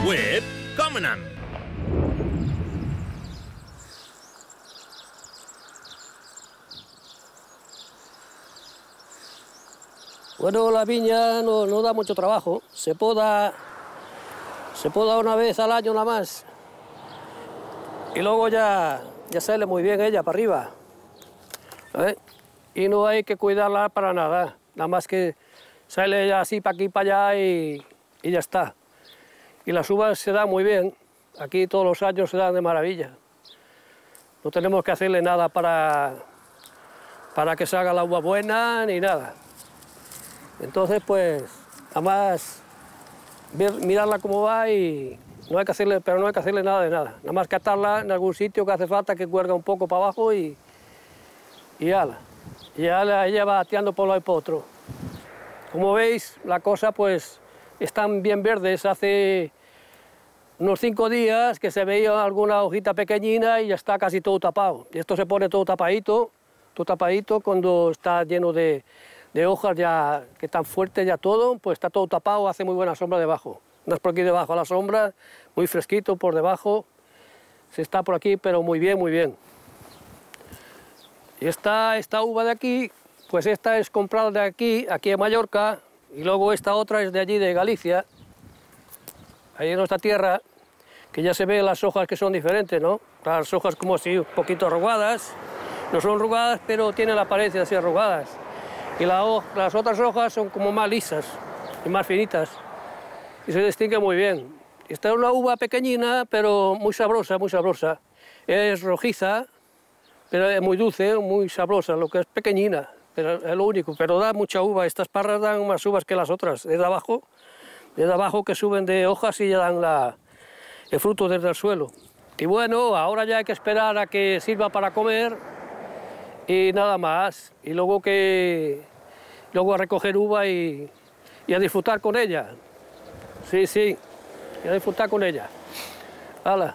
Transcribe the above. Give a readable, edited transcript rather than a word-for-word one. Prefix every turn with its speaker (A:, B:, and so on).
A: with Common.
B: Bueno, la viña no da mucho trabajo, se poda una vez al año nada más y luego ya sale muy bien ella para arriba, ¿sabes? Y no hay que cuidarla para nada, nada más que sale ella así para aquí para allá y ya está. Y las uvas se dan muy bien, aquí todos los años se dan de maravilla. No tenemos que hacerle nada para que se haga la uva buena ni nada. Entonces, pues, nada más mirarla cómo va y no hay que hacerle nada de nada. Nada más que atarla en algún sitio que hace falta que cuelga un poco para abajo y ala. Y ala, ella va ateando por un lado y por otro. Como veis, la cosa, pues, están bien verdes. Hace unos 5 días que se veía alguna hojita pequeñina y ya está casi todo tapado. Y esto se pone todo tapadito cuando está lleno de hojas ya que están fuertes ya todo, pues está todo tapado, hace muy buena sombra debajo. No es por aquí debajo a la sombra, muy fresquito por debajo, se está por aquí, pero muy bien, muy bien. Y esta uva de aquí, pues esta es comprada de aquí en Mallorca, y luego esta otra es de allí, de Galicia, ahí en nuestra tierra, que ya se ve las hojas que son diferentes, ¿no? Las hojas como así, un poquito arrugadas, no son arrugadas, pero tienen la apariencia de ser arrugadas. Y las otras hojas son como más lisas y más finitas y se distingue muy bien. Esta es una uva pequeñina, pero muy sabrosa, muy sabrosa. Es rojiza, pero es muy dulce, muy sabrosa, lo que es pequeñina, pero es lo único. Pero da mucha uva, estas parras dan más uvas que las otras, desde abajo que suben de hojas y ya dan el fruto desde el suelo. Y bueno, ahora ya hay que esperar a que sirva para comer y nada más. Y luego a recoger uva y a disfrutar con ella. Sí, y a disfrutar con ella. ¡Hala!